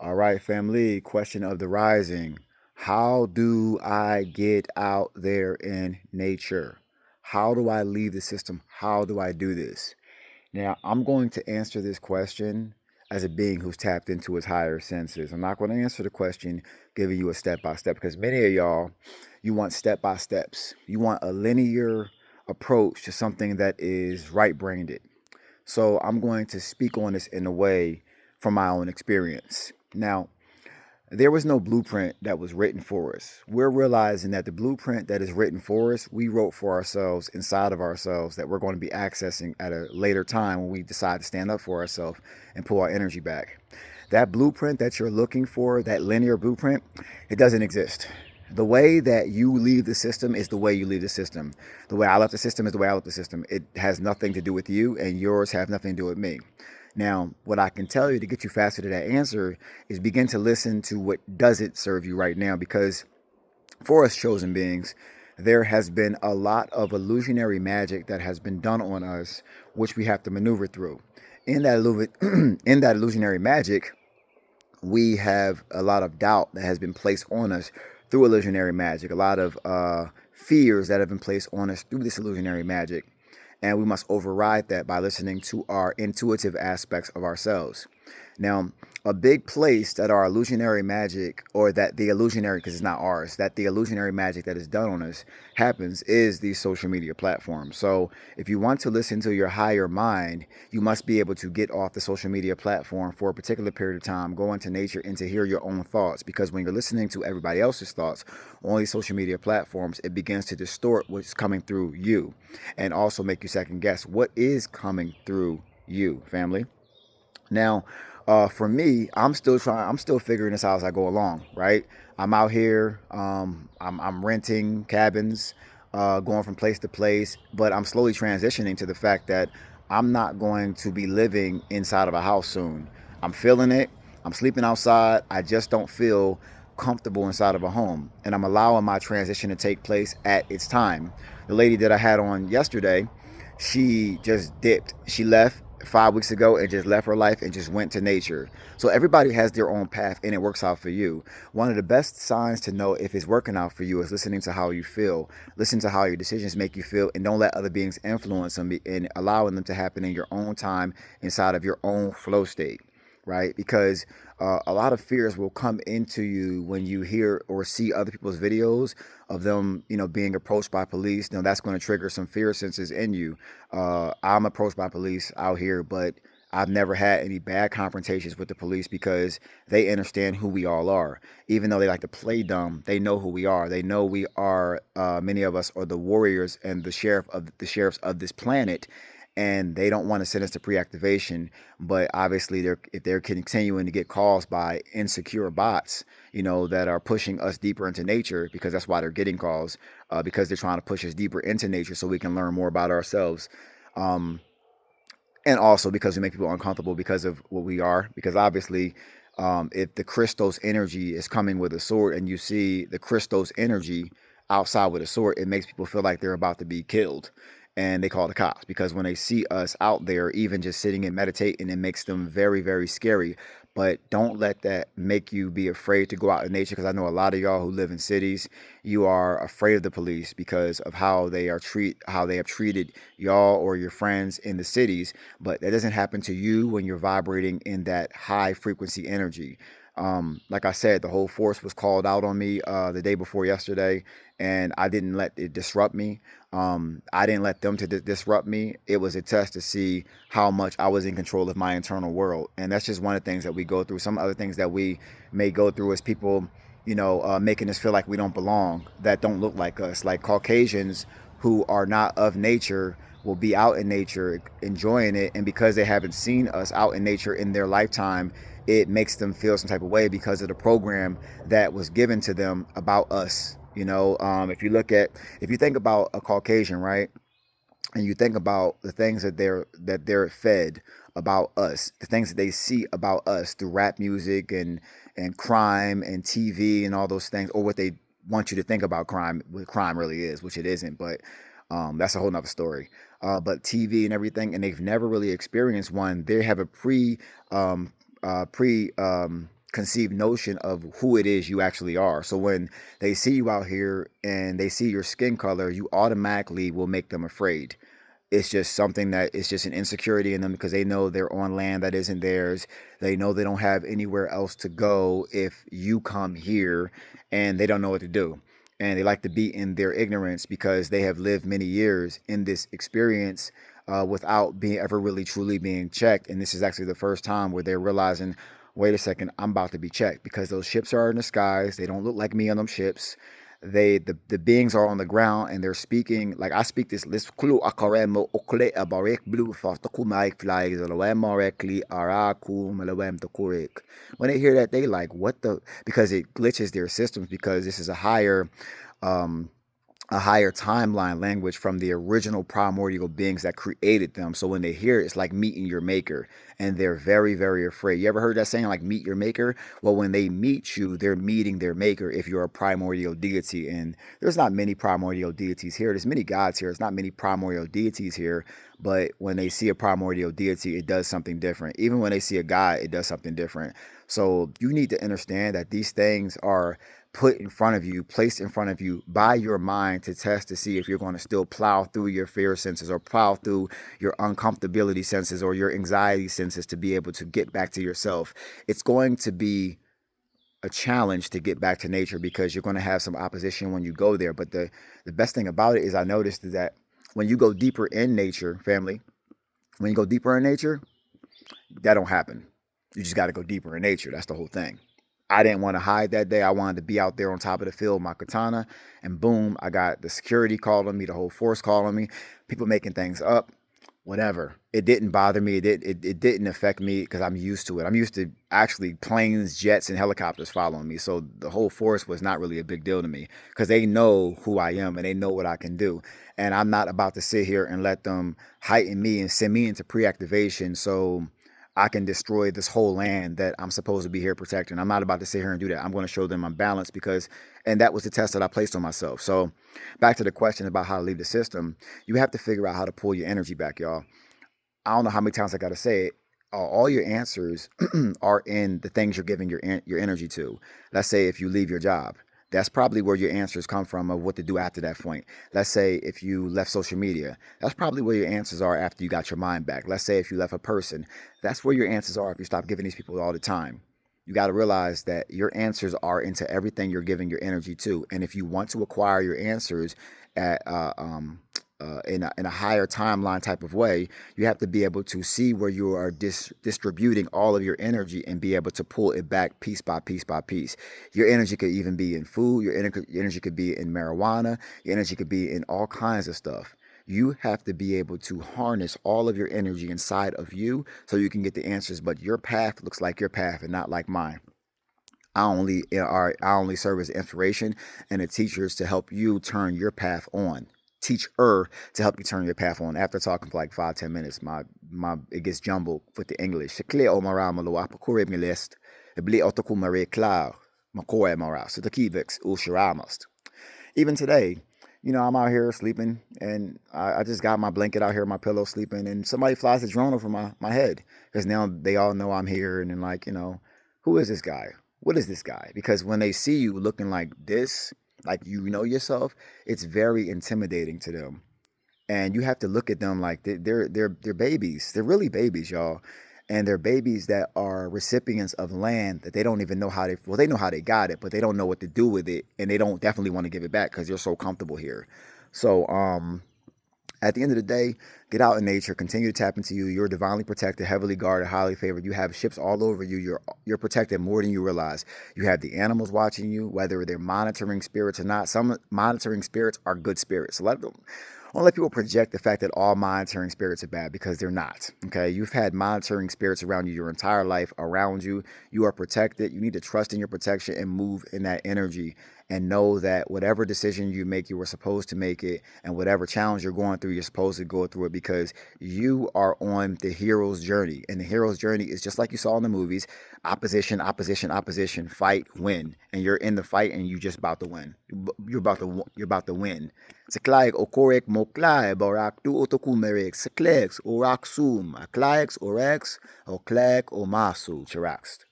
All right, family. Question of the rising. How do I get out there in nature? How do I leave the system? How do I do this? Now, I'm going to answer this question as a being who's tapped into his higher senses. I'm not going to answer the question giving you a step by step because many of y'all, you want step by steps. You want a linear approach to something that is right brained. So I'm going to speak on this in a way from my own experience. Now, there was no blueprint that was written for us. We're realizing that the blueprint that is written for us, we wrote for ourselves inside of ourselves that we're going to be accessing at a later time when we decide to stand up for ourselves and pull our energy back. That blueprint that you're looking for, that linear blueprint, it doesn't exist. The way that you leave the system is the way you leave the system. The way I left the system is the way I left the system. It has nothing to do with you, and yours have nothing to do with me. Now, what I can tell you to get you faster to that answer is begin to listen to what doesn't serve you right now, because for us chosen beings, there has been a lot of illusionary magic that has been done on us, which we have to maneuver through. In that, in that illusionary magic, we have a lot of doubt that has been placed on us through illusionary magic, a lot of fears that have been placed on us through this illusionary magic. And we must override that by listening to our intuitive aspects of ourselves. Now, a big place that our illusionary magic, or that the illusionary, because it's not ours, that the illusionary magic that is done on us happens is these social media platforms. So if you want to listen to your higher mind, you must be able to get off the social media platform for a particular period of time, go into nature, and to hear your own thoughts. Because when you're listening to everybody else's thoughts on these social media platforms, it begins to distort what's coming through you and also make you second guess what is coming through you, family. Now, for me, I'm still figuring this out as I go along, right? I'm out here, I'm renting cabins, going from place to place, but I'm slowly transitioning to the fact that I'm not going to be living inside of a house soon. I'm feeling it. I'm sleeping outside. I just don't feel comfortable inside of a home. And I'm allowing my transition to take place at its time. The lady that I had on yesterday, she just dipped. She left 5 weeks ago and just left her life and just went to nature. So everybody has their own path and it works out for you. One of the best signs to know if it's working out for you is listening to how you feel. Listen to how your decisions make you feel, and don't let other beings influence them, and allowing them to happen in your own time inside of your own flow state, right? Because a lot of fears will come into you when you hear or see other people's videos of them, being approached by police. Now that's going to trigger some fear senses in you. I'm approached by police out here, but I've never had any bad confrontations with the police because they understand who we all are. Even though they like to play dumb, they know who we are. They know we are. Many of us are the warriors and the sheriffs of this planet, and they don't want to send us to pre-activation. But obviously, if they're continuing to get calls by insecure bots, that are pushing us deeper into nature, because that's why they're getting calls, because they're trying to push us deeper into nature so we can learn more about ourselves. Um, and also because we make people uncomfortable because of what we are. Because obviously, if the Christos energy is coming with a sword and you see the Christos energy outside with a sword, it makes people feel like they're about to be killed. And they call the cops because when they see us out there, even just sitting and meditating, it makes them very, very scary. But don't let that make you be afraid to go out in nature, because I know a lot of y'all who live in cities, you are afraid of the police because of how they have treated y'all or your friends in the cities. But that doesn't happen to you when you're vibrating in that high frequency energy. Like I said, the whole force was called out on me the day before yesterday, and I didn't let it disrupt me. I didn't let them to disrupt me. It was a test to see how much I was in control of my internal world, and that's just one of the things that we go through. Some other things that we may go through is people, making us feel like we don't belong, that don't look like us, like Caucasians who are not of nature will be out in nature enjoying it, and because they haven't seen us out in nature in their lifetime, it makes them feel some type of way because of the program that was given to them about us. If you think about a Caucasian, right, and you think about the things that they're fed about us, the things that they see about us through rap music and crime and TV and all those things, or what they want you to think about crime, what crime really is, which it isn't, but that's a whole nother story. But TV and everything, and they've never really experienced one. They have a pre conceived notion of who it is you actually are. So when they see you out here and they see your skin color, you automatically will make them afraid. It's just something that it's just an insecurity in them because they know they're on land that isn't theirs. They know they don't have anywhere else to go if you come here, and they don't know what to do. And they like to be in their ignorance because they have lived many years in this experience without being ever really truly being checked. And this is actually the first time where they're realizing, wait a second, I'm about to be checked because those ships are in the skies. They don't look like me on them ships. The beings are on the ground and they're speaking like I speak this klu akaremo okle abarek blue for takumaik flies alawemarekli araku malawem takurik. When they hear that, they like, what the, because it glitches their systems because this is um a higher timeline language from the original primordial beings that created them. So when they hear it, it's like meeting your maker, and they're very, very afraid. You ever heard that saying, like meet your maker? Well, when they meet you, they're meeting their maker if you're a primordial deity. And there's not many primordial deities here. There's many gods here. There's not many primordial deities here. But when they see a primordial deity, it does something different. Even when they see a god, it does something different. So you need to understand that these things are put in front of you, placed in front of you by your mind to test to see if you're going to still plow through your fear senses or plow through your uncomfortability senses or your anxiety senses to be able to get back to yourself. It's going to be a challenge to get back to nature because you're going to have some opposition when you go there. But the best thing about it is I noticed that when you go deeper in nature, family, when you go deeper in nature, that don't happen. You just got to go deeper in nature. That's the whole thing. I didn't want to hide that day. I wanted to be out there on top of the field with my katana. And boom, I got the security calling me, the whole force calling me, people making things up, whatever. It didn't bother me. It didn't affect me because I'm used to it. I'm used to actually planes, jets, and helicopters following me. So the whole force was not really a big deal to me because they know who I am and they know what I can do. And I'm not about to sit here and let them heighten me and send me into pre-activation. So I can destroy this whole land that I'm supposed to be here protecting. I'm not about to sit here and do that. I'm going to show them I'm balanced because, and that was the test that I placed on myself. So back to the question about how to leave the system, you have to figure out how to pull your energy back, y'all. I don't know how many times I got to say it. All your answers are in the things you're giving your energy to. Let's say if you leave your job, that's probably where your answers come from of what to do after that point. Let's say if you left social media, that's probably where your answers are after you got your mind back. Let's say if you left a person, that's where your answers are if you stop giving these people all the time. You got to realize that your answers are into everything you're giving your energy to. And if you want to acquire your answers at in a higher timeline type of way, you have to be able to see where you are distributing all of your energy and be able to pull it back piece by piece by piece. Your energy could even be in food. Your energy could be in marijuana. Your energy could be in all kinds of stuff. You have to be able to harness all of your energy inside of you so you can get the answers. But your path looks like your path and not like mine. I only serve as inspiration and the teachers to help you turn your path on. Teach her to help you turn your path on. After talking for like 5-10 minutes, my it gets jumbled with the English. So even today, I'm out here sleeping and I just got my blanket out here, my pillow sleeping, and somebody flies a drone over my head because now they all know I'm here and then like, who is this guy? What is this guy? Because when they see you looking like this, like yourself, it's very intimidating to them. And you have to look at them like they're babies. They're really babies, y'all. And they're babies that are recipients of land that they don't even know they know how they got it, but they don't know what to do with it, and they don't definitely want to give it back because they're so comfortable here. So at the end of the day, get out in nature, continue to tap into you. You're divinely protected, heavily guarded, highly favored. You have ships all over you. You're protected more than you realize. You have the animals watching you, whether they're monitoring spirits or not. Some monitoring spirits are good spirits. So don't let people project the fact that all monitoring spirits are bad because they're not. Okay, you've had monitoring spirits around you your entire life. Around you, you are protected. You need to trust in your protection and move in that energy. And know that whatever decision you make, you were supposed to make it, and whatever challenge you're going through, you're supposed to go through it because you are on the hero's journey. And the hero's journey is just like you saw in the movies: opposition, opposition, opposition, fight, win. And you're in the fight, and you just about to win. You're about to win. Seklaik okorek moklai barak tu otokumerek seklex orak sum aklaix orex oklek omasu chiraxt.